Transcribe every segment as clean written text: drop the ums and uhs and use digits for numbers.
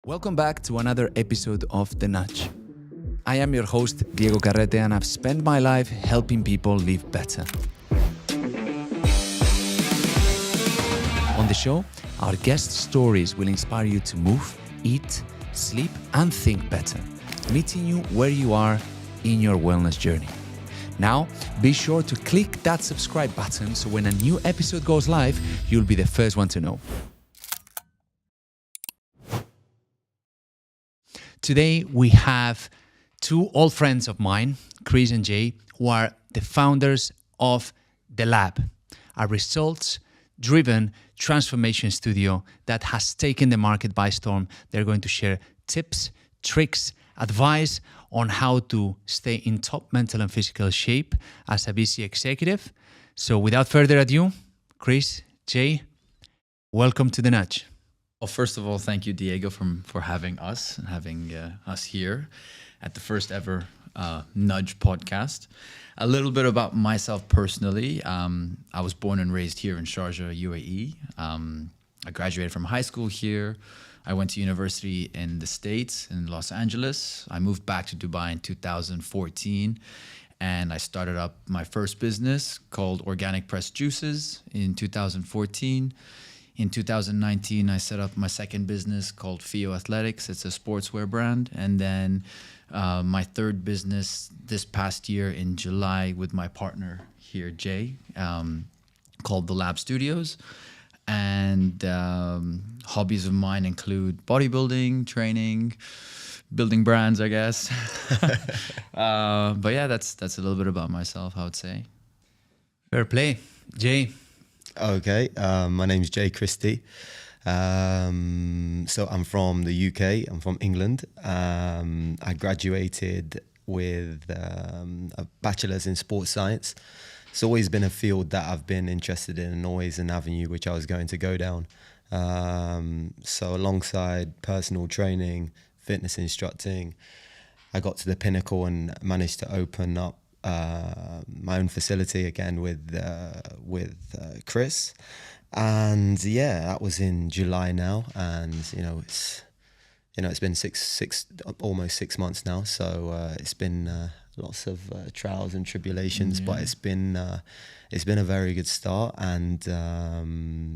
Welcome back to another episode of The Nudge. I am your host, Diego Carrete, and I've spent my life helping people live better. On the show, our guest stories will inspire you to move, eat, sleep, and think better, meeting you where you are in your wellness journey. Now, be sure to click that subscribe button so when a new episode goes live, you'll be the first one to know. Today, we have two old friends of mine, Chris and Jay, who are the founders of The Lab, a results-driven transformation studio that has taken the market by storm. They're going to share tips, tricks, advice on how to stay in top mental and physical shape as a busy executive. So without further ado, Chris, Jay, welcome to The Nudge. Well, first of all, thank you, Diego, for having us and having us here at the first ever Nudge podcast. A little bit about myself personally. I was born and raised here in Sharjah, UAE. I graduated from high school here. I went to university in the States, in Los Angeles. I moved back to Dubai in 2014, and I started up my first business called Organic Pressed Juices in 2014. In 2019, I set up my second business called Fio Athletics. It's a sportswear brand. And then my third business this past year in July with my partner here, Jay, called The Lab Studios. And hobbies of mine include bodybuilding, training, building brands, I guess. But yeah, that's a little bit about myself, I would say. Fair play. Jay. Okay, my name's Jay Christie. So I'm from the UK, I'm from England. I graduated with a bachelor's in sports science. It's always been a field that I've been interested in and always an avenue which I was going to go down. So alongside personal training, fitness instructing, I got to the pinnacle and managed to open up my own facility again with Chris, and yeah, that was in July now, and it's been almost 6 months now, so it's been lots of trials and tribulations, but it's been a very good start, and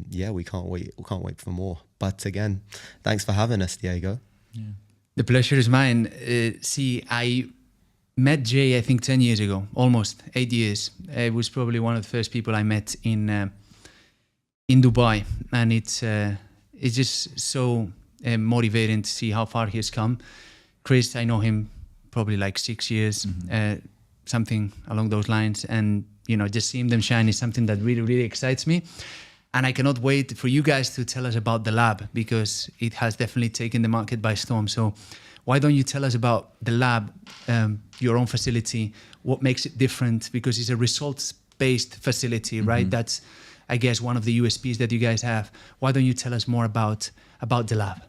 yeah, we can't wait for more. But again, thanks for having us, Diego. Yeah. The pleasure is mine. I met Jay, I think 10 years ago, almost 8 years. It was probably one of the first people I met in Dubai, and it's just so motivating to see how far he has come. Chris, I know him probably like 6 years, something along those lines, and just seeing them shine is something that really, really excites me. And I cannot wait for you guys to tell us about The Lab, because it has definitely taken the market by storm. So why don't you tell us about The Lab, your own facility, what makes it different? Because it's a results-based facility, right? That's, I guess, one of the USPs that you guys have. Why don't you tell us more about The Lab?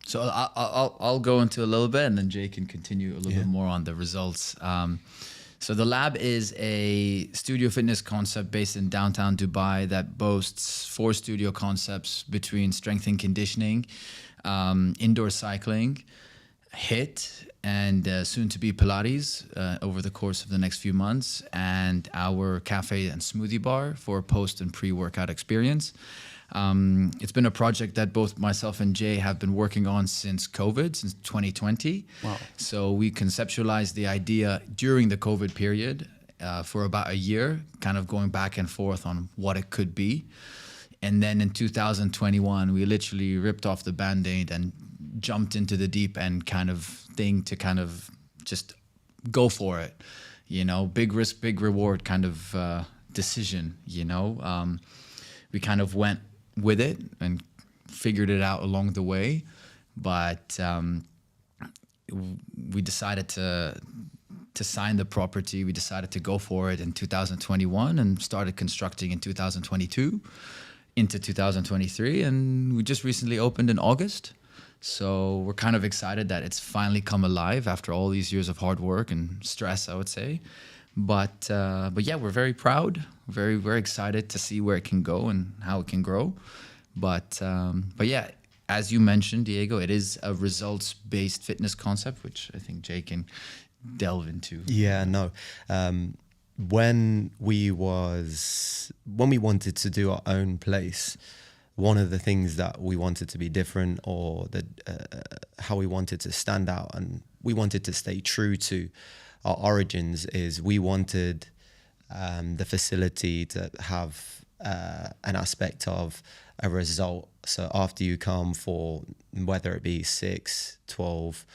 So I'll go into a little bit, and then Jay can continue a little bit more on the results. So The Lab is a studio fitness concept based in downtown Dubai that boasts 4 studio concepts between strength and conditioning, indoor cycling, HIIT, and soon to be Pilates over the course of the next few months, and our cafe and smoothie bar for post and pre-workout experience. It's been a project that both myself and Jay have been working on since 2020. Wow. So we conceptualized the idea during the COVID period for about a year, kind of going back and forth on what it could be. And then in 2021, we literally ripped off the Band-Aid and jumped into the deep end kind of thing to kind of just go for it. Big risk, big reward kind of decision, We kind of went with it and figured it out along the way. But we decided to sign the property. We decided to go for it in 2021 and started constructing in 2022 into 2023. And we just recently opened in August. So we're kind of excited that it's finally come alive after all these years of hard work and stress, I would say. But yeah, we're very proud, very excited to see where it can go and how it can grow. But yeah, as you mentioned, Diego, it is a results-based fitness concept, which I think Jay can delve into. Yeah, no. When we wanted to do our own place, one of the things that we wanted to be different, or how we wanted to stand out, and we wanted to stay true to our origins, is we wanted the facility to have an aspect of a result. So after you come for, whether it be 6, 12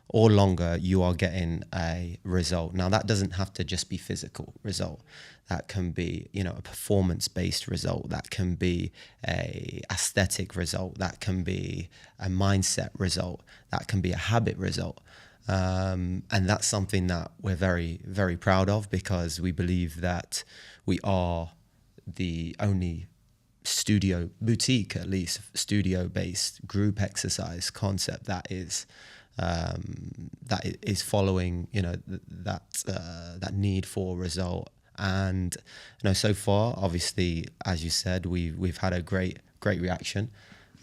or longer, you are getting a result. Now that doesn't have to just be physical result. That can be, a performance-based result. That can be a aesthetic result. That can be a mindset result. That can be a habit result. And that's something that we're very, very proud of, because we believe that we are the only studio, boutique at least, studio-based group exercise concept that is following, that need for result. And so far, obviously, as you said, we've had a great reaction.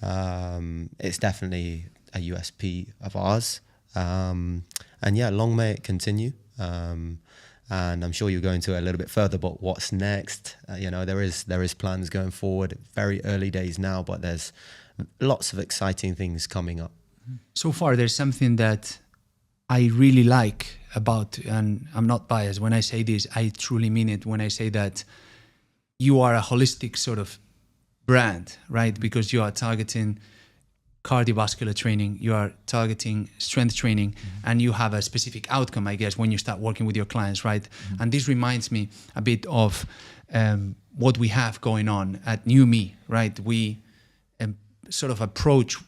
It's definitely a USP of ours. And yeah, long may it continue. And I'm sure you'll go into it a little bit further, but what's next? There is plans going forward. Very early days now, but there's lots of exciting things coming up. So far, there's something that I really like about, and I'm not biased when I say this, I truly mean it when I say that you are a holistic sort of brand, right? Because you are targeting cardiovascular training, you are targeting strength training, and you have a specific outcome, I guess, when you start working with your clients, right? And this reminds me a bit of what we have going on at New Me, right? We sort of approach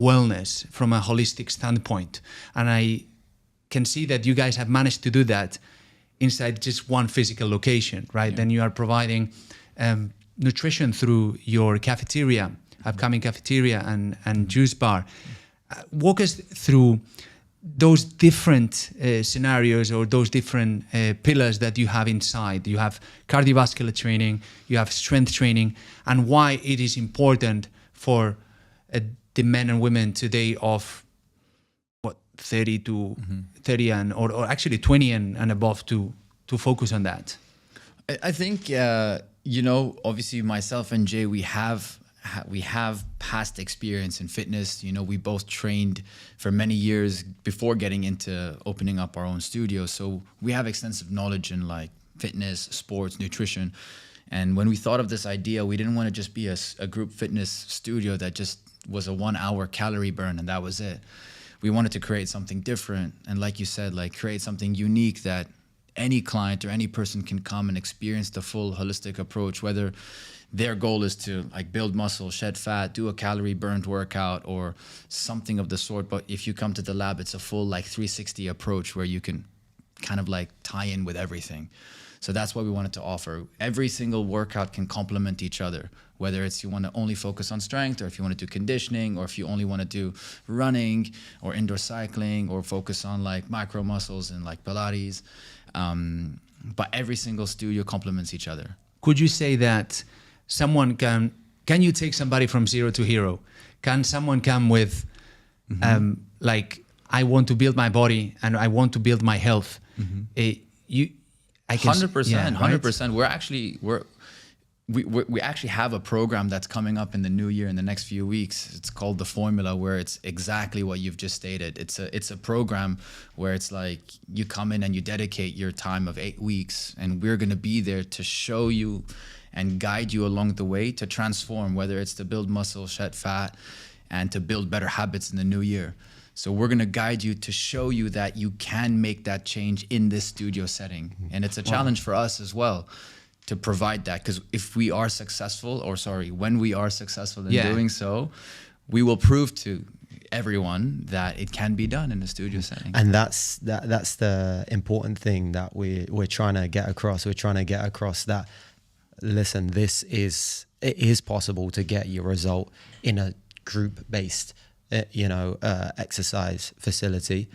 wellness from a holistic standpoint, and I can see that you guys have managed to do that inside just one physical location, right? Yeah. Then you are providing nutrition through your cafeteria, upcoming cafeteria and juice bar. Walk us through those different scenarios, or those different pillars that you have inside. You have cardiovascular training, you have strength training, and why it is important for the men and women today of 30 to 30 and or actually 20 and above to focus on that. I think obviously myself and Jay, we have past experience in fitness. We both trained for many years before getting into opening up our own studio, so we have extensive knowledge in like fitness, sports, nutrition. And when we thought of this idea, we didn't want to just be a group fitness studio that just was a 1 hour calorie burn and that was it. We wanted to create something different, and like you said, like create something unique that any client or any person can come and experience the full holistic approach, whether their goal is to like build muscle, shed fat, do a calorie burned workout or something of the sort. But if you come to the lab, it's a full like 360 approach where you can kind of like tie in with everything. So that's what we wanted to offer. Every single workout can complement each other, whether it's you want to only focus on strength, or if you want to do conditioning, or if you only want to do running or indoor cycling, or focus on like micro muscles and like Pilates. But every single studio complements each other. Could you say that someone can you take somebody from zero to hero? Can someone come with like, I want to build my body and I want to build my health? 100%, 100%. We actually have a program that's coming up in the new year in the next few weeks. It's called The Formula, where it's exactly what you've just stated. It's a program where it's like you come in and you dedicate your time of 8 weeks, and we're going to be there to show you and guide you along the way to transform, whether it's to build muscle, shed fat, and to build better habits in the new year. So we're going to guide you to show you that you can make that change in this studio setting. And it's a challenge for us as well to provide that, because if we are successful, when we are successful in doing so, we will prove to everyone that it can be done in a studio setting. And that's the important thing that we're trying to get across. We're trying to get across that, listen, it is possible to get your result in a group-based exercise facility.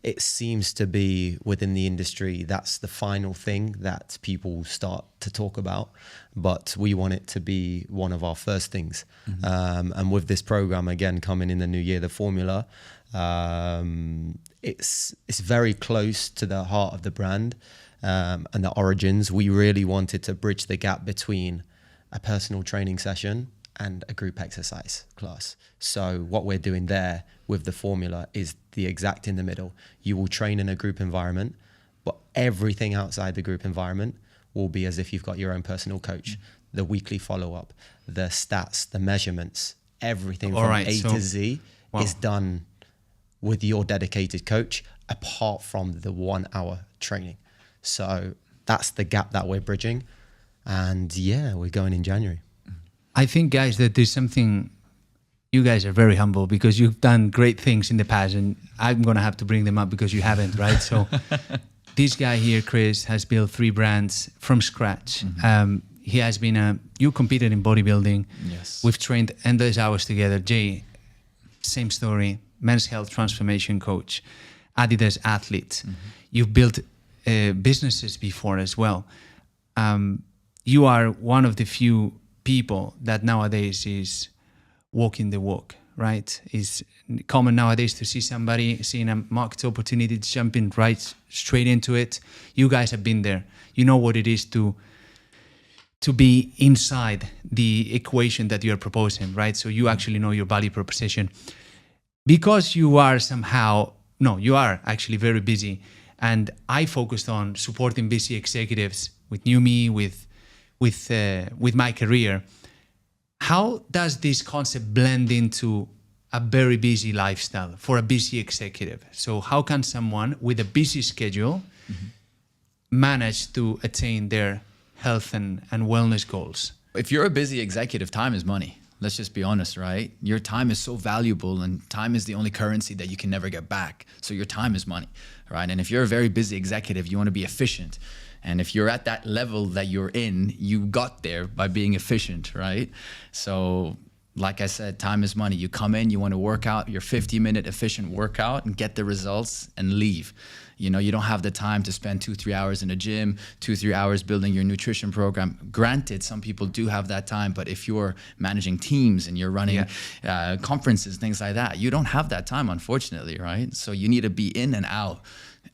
it seems to be within the industry, that's the final thing that people start to talk about. But we want it to be one of our first things. And with this program, again, coming in the new year, the formula, it's very close to the heart of the brand and the origins. We really wanted to bridge the gap between a personal training session and a group exercise class. So what we're doing there with the formula is the exact in the middle. You will train in a group environment, but everything outside the group environment will be as if you've got your own personal coach. The weekly follow-up, the stats, the measurements, everything from A to Z is done with your dedicated coach, apart from the 1 hour training. So that's the gap that we're bridging. And yeah, we're going in January. I think, guys, that there's something, you guys are very humble because you've done great things in the past, and I'm going to have to bring them up because you haven't, right? So this guy here, Chris, has built 3 brands from scratch. He has been you competed in bodybuilding. Yes. We've trained endless hours together. Jay, same story, men's health transformation coach, Adidas athlete. You've built businesses before as well. You are one of the few people that nowadays is walking the walk, right? It's common nowadays to see somebody seeing a market opportunity, jumping right straight into it. You guys have been there. You know what it is to be inside the equation that you're proposing, right? So you actually know your value proposition. Because you are you are actually very busy. And I focused on supporting busy executives with New Me, with my career. How does this concept blend into a very busy lifestyle for a busy executive? So how can someone with a busy schedule manage to attain their health and wellness goals? If you're a busy executive, time is money. Let's just be honest, right? Your time is so valuable, and time is the only currency that you can never get back. So your time is money, right? And if you're a very busy executive, you want to be efficient. And if you're at that level that you're in, you got there by being efficient, right? So like I said, time is money. You come in, you want to work out your 50-minute efficient workout and get the results and leave. You know, you don't have the time to spend 2-3 hours in a gym, 2-3 hours building your nutrition program. Granted, some people do have that time, but if you're managing teams and you're running conferences, things like that, you don't have that time, unfortunately, right? So you need to be in and out.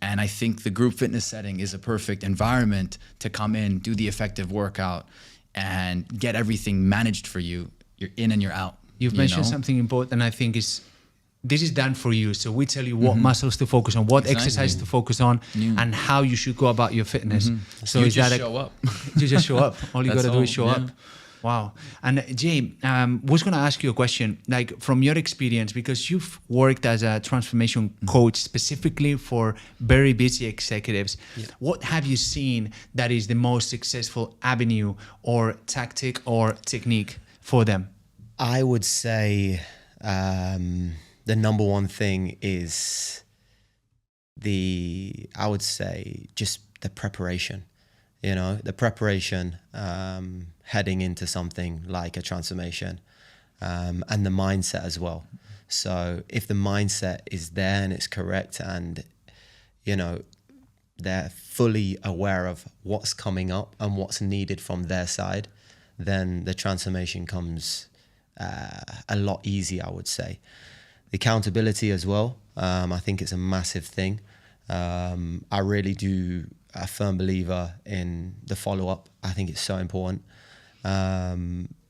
And I think the group fitness setting is a perfect environment to come in, do the effective workout, and get everything managed for you. You're in and you're out. You've mentioned something important, I think, is this is done for you. So we tell you what muscles to focus on, what exercise to focus on, and how you should go about your fitness. So you just show up. You just show up. All you got to do is show up. Wow. And Jay, was going to ask you a question, like from your experience, because you've worked as a transformation coach specifically for very busy executives. What have you seen that is the most successful avenue or tactic or technique for them? I would say the number one thing is just the preparation. You know, the preparation heading into something like a transformation and the mindset as well. So if the mindset is there and it's correct and, you know, they're fully aware of what's coming up and what's needed from their side, then the transformation comes a lot easier, I would say. The accountability as well, I think it's a massive thing. I really do a firm believer in the follow-up. I think it's so important.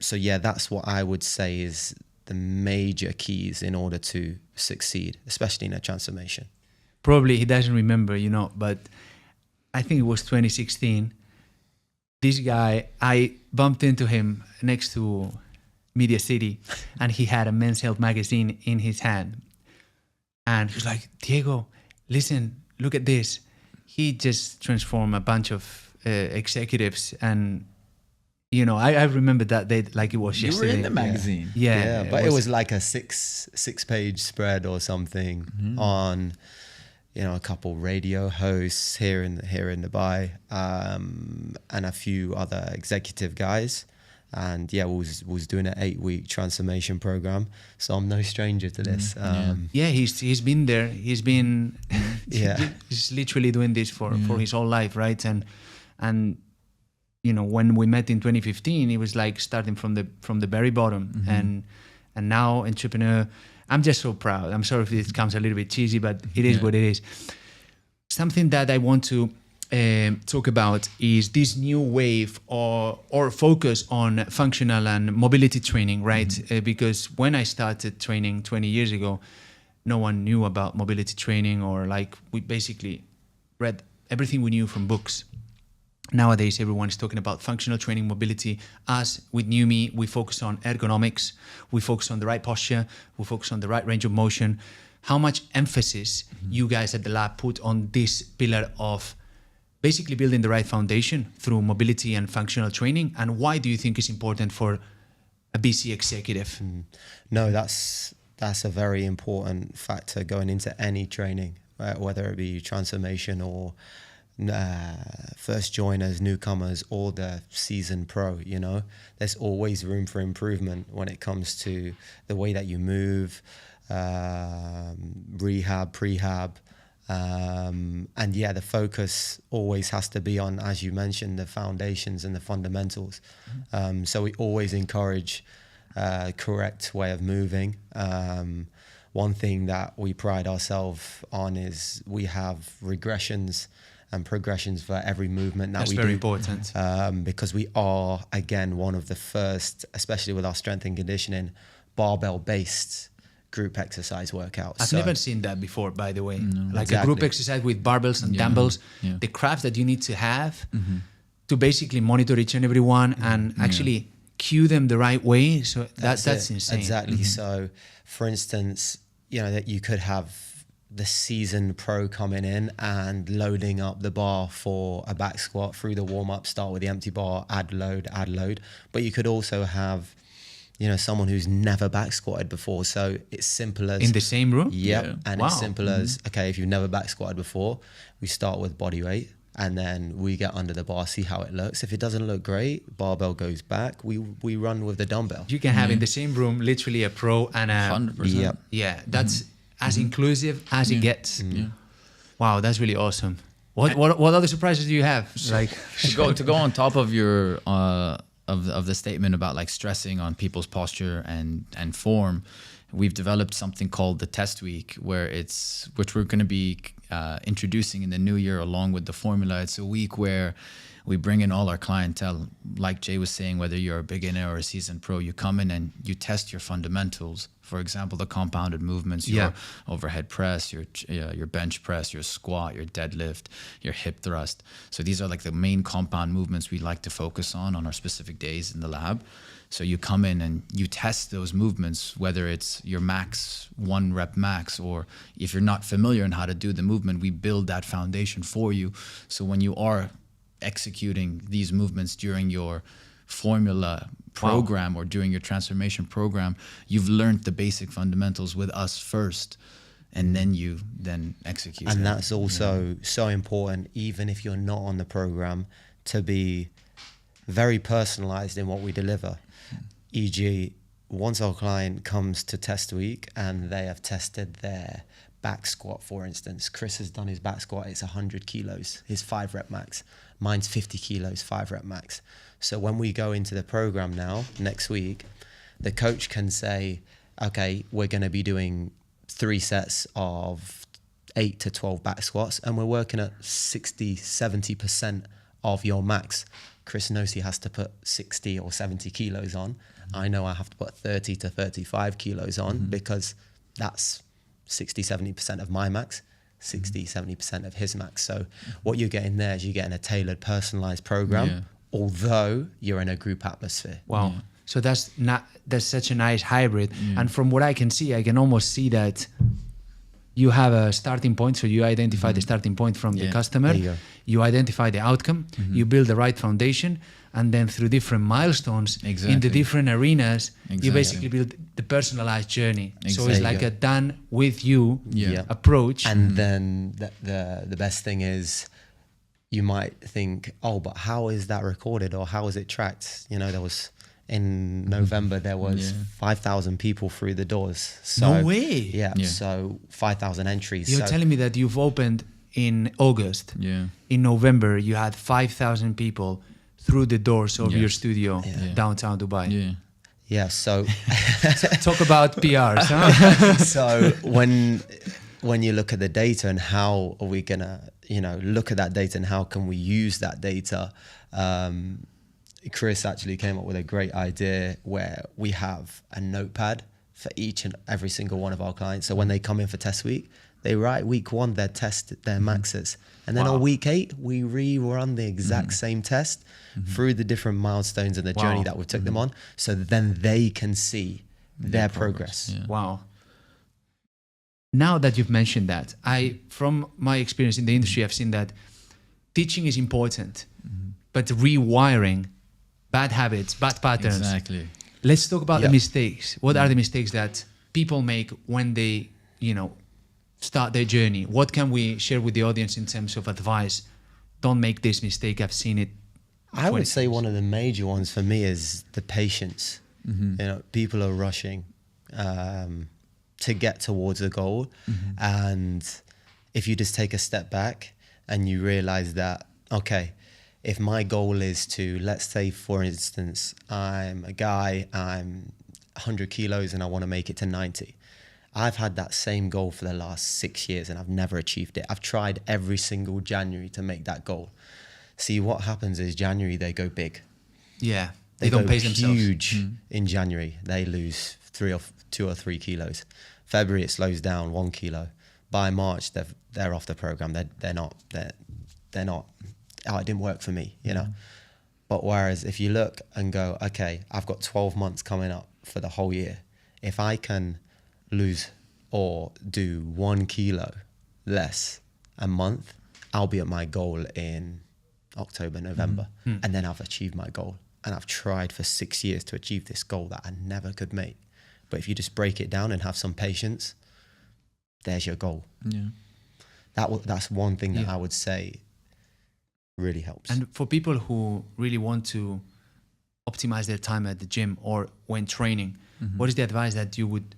So yeah, that's what I would say is the major keys in order to succeed, especially in a transformation. Probably he doesn't remember, you know, but I think it was 2016. This guy, I bumped into him next to Media City, and he had a Men's Health magazine in his hand. And he was like, Diego, listen, look at this. He just transformed a bunch of executives, and you know, I remember that day like it was yesterday. You were in the magazine. Yeah, but it was like a six-page spread or something on, you know, a couple radio hosts here in Dubai, and a few other executive guys. And yeah, was doing an 8-week transformation program, so I'm no stranger to this. Yeah, he's been there. He's been Yeah. He's literally doing this for his whole life, right? And you know, when we met in 2015, it was like starting from the very bottom, and now entrepreneur. I'm just so proud. I'm sorry if this comes a little bit cheesy, but it is what it is. Something that I want to talk about is this new wave or focus on functional and mobility training, right? Because when I started training 20 years ago, no one knew about mobility training, or like we basically read everything we knew from books. Nowadays, everyone is talking about functional training, mobility. Us, with NewMe, we focus on ergonomics. We focus on the right posture. We focus on the right range of motion. How much emphasis you guys at the lab put on this pillar of basically building the right foundation through mobility and functional training? And why do you think it's important for a BC executive? No, that's a very important factor going into any training, right? Whether it be transformation or first joiners, newcomers, or the seasoned pro. You know, there's always room for improvement when it comes to the way that you move, rehab, prehab, and yeah, the focus always has to be on, as you mentioned, the foundations and the fundamentals. So we always encourage correct way of moving. One thing that we pride ourselves on is we have regressions and progressions for every movement that we do. That's very important. Because we are, again, one of the first, especially with our strength and conditioning, barbell-based group exercise workouts. I've never seen that before, by the way. No. Like a group exercise with barbells and dumbbells. Yeah. The craft that you need to have to basically monitor each and every one and actually cue them the right way. So that's insane. Exactly. So, for instance, you know, that you could have the seasoned pro coming in and loading up the bar for a back squat through the warm-up, start with the empty bar, add load. But you could also have, you know, someone who's never back squatted before. So it's simple as... In the same room? Yep. Yeah. And it's simple as, okay, if you've never back squatted before, we start with body weight and then we get under the bar, see how it looks. If it doesn't look great, barbell goes back. We run with the dumbbell. You can have in the same room literally a pro and a... 100%. Yep. Yeah, that's... as inclusive as it gets. Wow, that's really awesome. What other surprises do you have? Like to go on top of your of the statement about like stressing on people's posture and form, we've developed something called the Test Week, which we're going to be introducing in the new year along with the formula. It's a week where we bring in all our clientele, like Jay was saying, whether you're a beginner or a seasoned pro, you come in and you test your fundamentals. For example, the compounded movements, your overhead press, your bench press, your squat, your deadlift, your hip thrust. So these are like the main compound movements we like to focus on our specific days in the lab. So you come in and you test those movements, whether it's your max, 1 rep max, or if you're not familiar in how to do the movement, we build that foundation for you. So when you are executing these movements during your formula program or during your transformation program, you've learned the basic fundamentals with us first, and then you execute. And that's also so important, even if you're not on the program, to be very personalized in what we deliver. E.g., once our client comes to test week and they have tested their back squat, for instance, Chris has done his back squat, it's 100 kilos, his 5 rep max. Mine's 50 kilos, 5 rep max. So when we go into the program now, next week, the coach can say, okay, we're going to be doing 3 sets of 8 to 12 back squats, and we're working at 60, 70% of your max. Chris knows he has to put 60 or 70 kilos on. I know I have to put 30 to 35 kilos on because that's 60, 70% of my max. 60, 70% of his max. So what you're getting there is you're getting a tailored, personalized program, although you're in a group atmosphere. Wow. So that's such a nice hybrid. And from what I can see, I can almost see that you have a starting point. So you identify the starting point from the customer. You identify the outcome. You build the right foundation. And then through different milestones in the different arenas, you basically build the personalized journey. So it's like a done with you approach. And then the best thing is you might think, oh, but how is that recorded or how is it tracked? You know, there was in November there was 5,000 people through the doors. So, No way. Yeah, so 5,000 entries. You're telling me that you've opened in August. Yeah. In November, you had 5,000 people through the doors of your studio downtown Dubai. Yeah. Yeah, so Talk about PRs, huh? so when you look at the data and how are we gonna, look at that data and how can we use that data, Chris actually came up with a great idea where we have a notepad for each and every single one of our clients. So when they come in for test week, they write week 1 their maxes, and then on week 8 we rerun the exact same test through the different milestones and the journey that we took them on, so then they can see their progress. Yeah. Wow. Now that you've mentioned that, from my experience in the industry, I've seen that teaching is important, but rewiring bad habits, bad patterns. Exactly. Let's talk about the mistakes. What are the mistakes that people make when they, start their journey? What can we share with the audience in terms of advice? Don't make this mistake. I've seen it. I would say one of the major ones for me is the patience. People are rushing to get towards a goal. And if you just take a step back and you realize that, okay, if my goal is to, let's say, for instance, I'm a guy, I'm 100 kilos and I want to make it to 90. I've had that same goal for the last 6 years and I've never achieved it. I've tried every single January to make that goal. See, what happens is January, they go big. Yeah. They don't pace themselves. Huge in January. They lose 2 or 3 kilos. February, it slows down 1 kilo. By March, they're off the program. They're not, oh, it didn't work for me, But whereas if you look and go, okay, I've got 12 months coming up for the whole year. If I can lose or do 1 kilo less a month, I'll be at my goal in October, November. And then I've achieved my goal. And I've tried for 6 years to achieve this goal that I never could make. But if you just break it down and have some patience, there's your goal. Yeah. That's one thing that I would say really helps. And for people who really want to optimize their time at the gym or when training, what is the advice that you would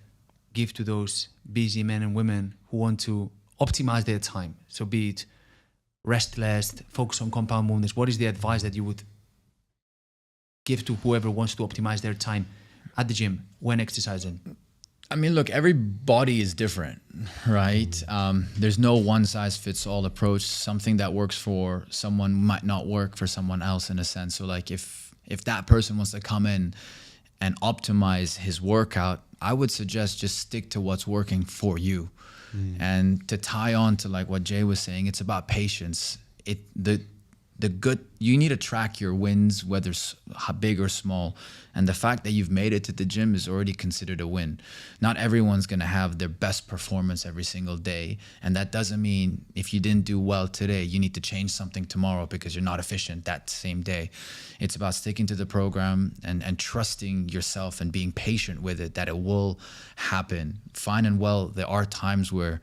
give to those busy men and women who want to optimize their time? So be it rest less, focus on compound movements. What is the advice that you would give to whoever wants to optimize their time at the gym when exercising? I mean, look, every body is different, right? There's no one size fits all approach. Something that works for someone might not work for someone else in a sense. So like if that person wants to come in and optimize his workout, I would suggest just stick to what's working for you. And to tie on to like what Jay was saying, it's about patience. You need to track your wins, whether big or small. And the fact that you've made it to the gym is already considered a win. Not everyone's going to have their best performance every single day. And that doesn't mean if you didn't do well today, you need to change something tomorrow because you're not efficient that same day. It's about sticking to the program and trusting yourself and being patient with it, that it will happen. Fine and well, there are times where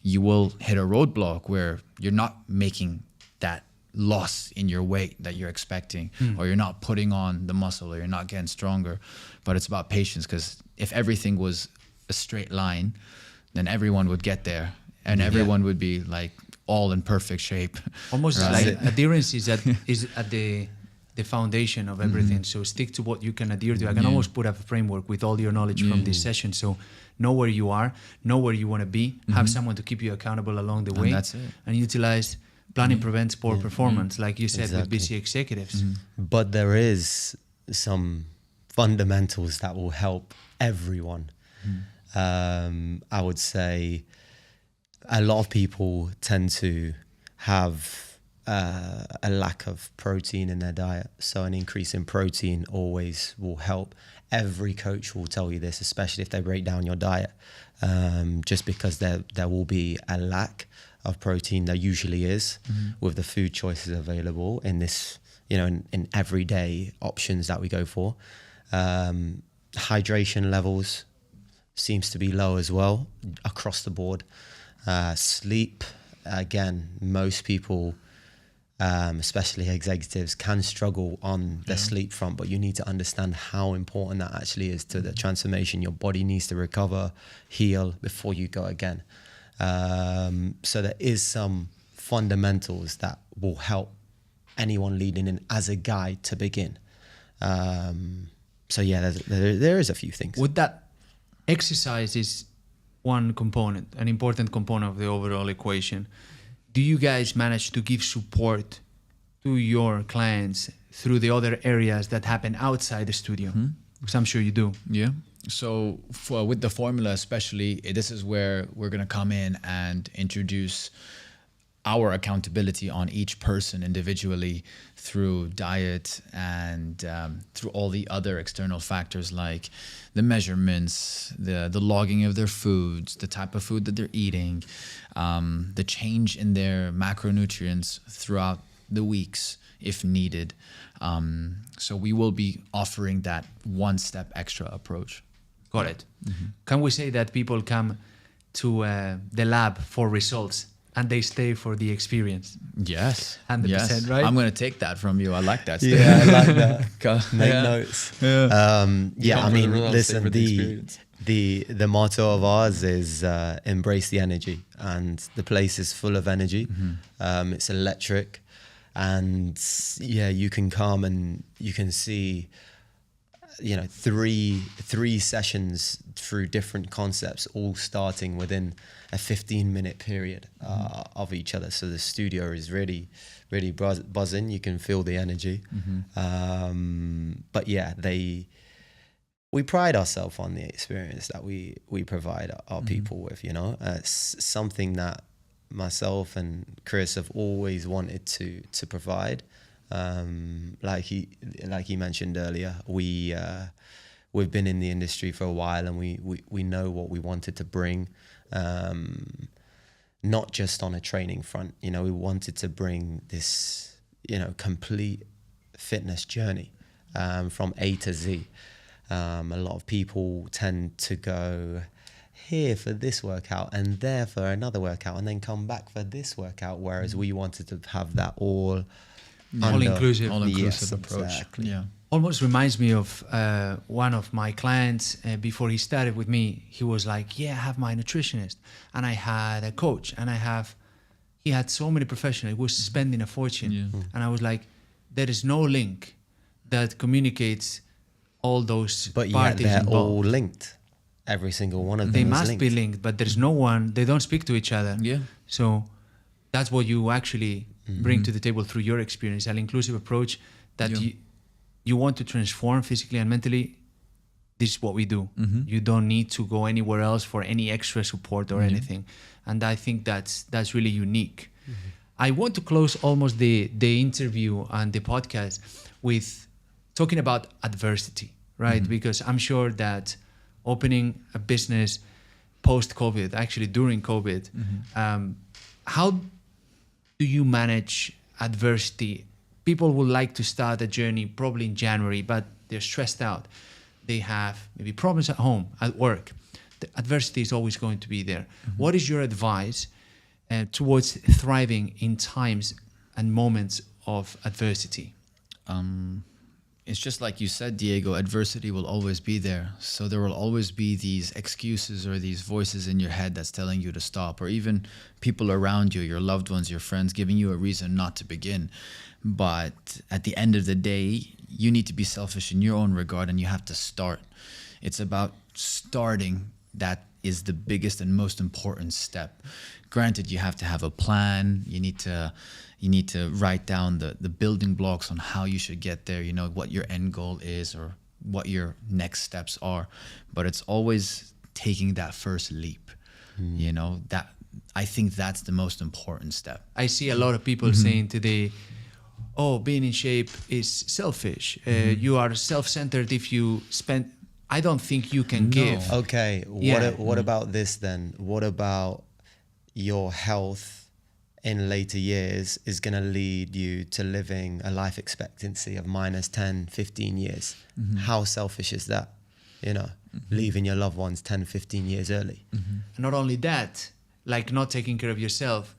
you will hit a roadblock where you're not making that loss in your weight that you're expecting, or you're not putting on the muscle, or you're not getting stronger. But it's about patience, because if everything was a straight line, then everyone would get there and everyone would be like all in perfect shape. Almost right? like adherence is at the foundation of everything. So stick to what you can adhere to. I can almost put up a framework with all your knowledge from this session. So know where you are, know where you want to be, have someone to keep you accountable along the way, and that's it. And utilize planning prevents poor performance, like you said, with busy executives. But there is some fundamentals that will help everyone. I would say a lot of people tend to have a lack of protein in their diet. So an increase in protein always will help. Every coach will tell you this, especially if they break down your diet, just because there will be a lack of protein. There usually is with the food choices available in this, in everyday options that we go for. Hydration levels seems to be low as well across the board. Sleep, again, most people especially executives, can struggle on the sleep front, but you need to understand how important that actually is to the transformation. Your body needs to recover, heal before you go again. So there is some fundamentals that will help anyone leading in as a guide to begin. So yeah, there is a few things. Would that exercise is one component, an important component of the overall equation. Do you guys manage to give support to your clients through the other areas that happen outside the studio? Because I'm sure you do. Yeah. So with the formula especially, this is where we're going to come in and introduce our accountability on each person individually through diet and through all the other external factors like the measurements, the logging of their foods, the type of food that they're eating, the change in their macronutrients throughout the weeks if needed. So we will be offering that one step extra approach. Got it. Can we say that people come to the lab for results and they stay for the experience? Yes. 100%, yes. right? I'm going to take that from you. I like that. Yeah, I like that. Make notes. Yeah. I mean, listen, the motto of ours is embrace the energy, and the place is full of energy. It's electric, and yeah, you can come and you can see, you know, three sessions through different concepts, all starting within a 15-minute period of each other. So the studio is really buzzing. You can feel the energy. But yeah, we pride ourselves on the experience that we provide our people with, you know. It's something that myself and Chris have always wanted to provide. Like he mentioned earlier, we've been in the industry for a while, and we know what we wanted to bring, not just on a training front. You know, we wanted to bring this, you know, complete fitness journey from A to Z. A lot of people tend to go here for this workout and there for another workout and then come back for this workout, whereas we wanted to have that all-inclusive approach. Exactly. Yeah. Almost reminds me of one of my clients. Before he started with me, he was like, yeah, I have my nutritionist and I had a coach and he had so many professionals. He was spending a fortune. Yeah. And I was like, there is no link that communicates all those But yet parties they're involved. all linked. Every single one of them They is must linked. be linked, but there's no one, they don't speak to each other. Yeah. So that's what you actually bring to the table through your experience, an inclusive approach that you want to transform physically and mentally. This is what we do. You don't need to go anywhere else for any extra support or anything. And I think that's really unique. I want to close almost the interview and the podcast with talking about adversity, right? Because I'm sure that opening a business post-COVID, actually during COVID, how do you manage adversity? People would like to start a journey probably in January, but they're stressed out. They have maybe problems at home, at work. The adversity is always going to be there. What is your advice towards thriving in times and moments of adversity? It's just like you said, Diego, adversity will always be there. So there will always be these excuses or these voices in your head that's telling you to stop, or even people around you, your loved ones, your friends, giving you a reason not to begin. But at the end of the day, you need to be selfish in your own regard, and you have to start. It's about starting. That is the biggest and most important step. Granted, you have to have a plan. You need to write down the building blocks on how you should get there, you know, what your end goal is or what your next steps are. But it's always taking that first leap, you know, that I think that's the most important step. I see a lot of people saying today, oh, being in shape is selfish. You are self-centered if you spend... I don't think you can give. Okay, Yeah. what about this then? What about your health in later years is going to lead you to living a life expectancy of minus 10, 15 years? How selfish is that? You know, leaving your loved ones 10, 15 years early. Not only that, like not taking care of yourself,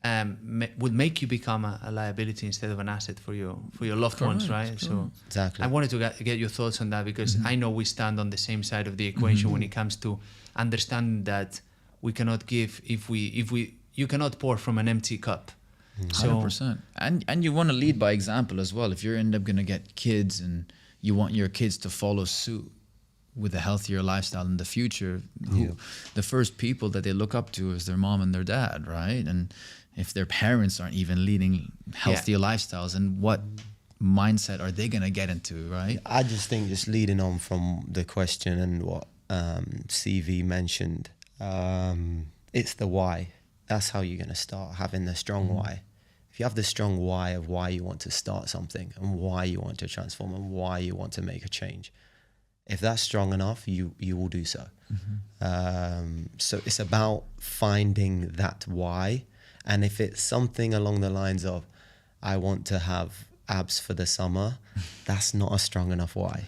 would make you become a liability instead of an asset for your loved ones, right? So exactly. I wanted to get your thoughts on that, because I know we stand on the same side of the equation when it comes to understanding that we cannot give if you cannot pour from an empty cup. 100%. And you want to lead by example as well. If you end up going to get kids and you want your kids to follow suit with a healthier lifestyle in the future, the first people that they look up to is their mom and their dad, right? And if their parents aren't even leading healthier lifestyles, and what mindset are they going to get into, right? I just think, just leading on from the question and what CV mentioned, it's the why. That's how you're going to start, having the strong why. If you have the strong why of why you want to start something and why you want to transform and why you want to make a change, if that's strong enough, you will do so. So it's about finding that why. And if it's something along the lines of, I want to have abs for the summer, that's not a strong enough why.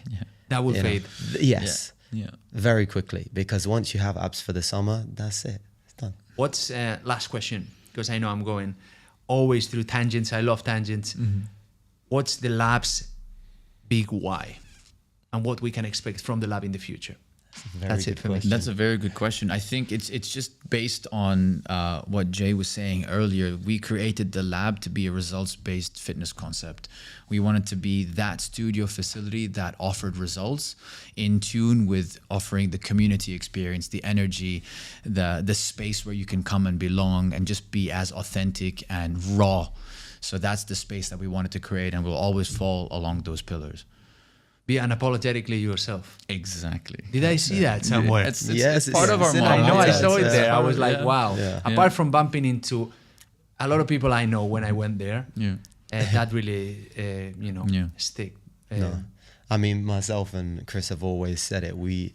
That will fade. Yes. Yeah. Very quickly, because once you have abs for the summer, that's it. It's done. What's last question? Because I know I'm going always through tangents. I love tangents. What's the lab's big why, and what we can expect from the lab in the future? That's it for me. That's a very good question. I think it's just based on what Jay was saying earlier. We created the lab to be a results-based fitness concept. We wanted to be that studio facility that offered results in tune with offering the community experience, the energy, the space where you can come and belong and just be as authentic and raw. So that's the space that we wanted to create, and we'll always fall along those pillars. Be unapologetically yourself. Exactly. Did I see that somewhere? It's part of our model. I know, I Yeah, saw it there. I was yeah. like, wow. Yeah. Apart from bumping into a lot of people I know when I went there, Yeah. that really, stick. No. I mean, myself and Chris have always said it. We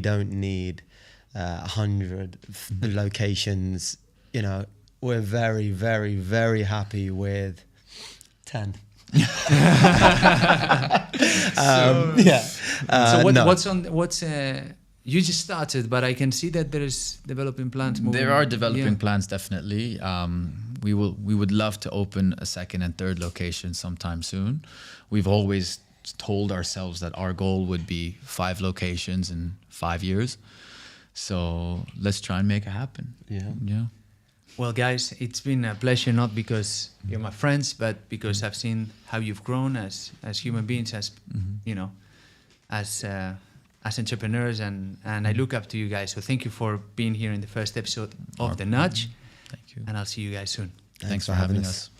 don't need 100 locations. You know, we're very, very, very happy with 10. What's you just started, but I can see that there is developing plans moving. There are developing plans, definitely. We would love to open a second and third location sometime soon. We've always told ourselves that our goal would be 5 locations in 5 years. So let's try and make it happen. Yeah. Well, guys, it's been a pleasure, not because you're my friends, but because I've seen how you've grown as human beings, as as entrepreneurs, and I look up to you guys. So thank you for being here in the first episode of The Nudge. Thank you. And I'll see you guys soon. Thanks for having us.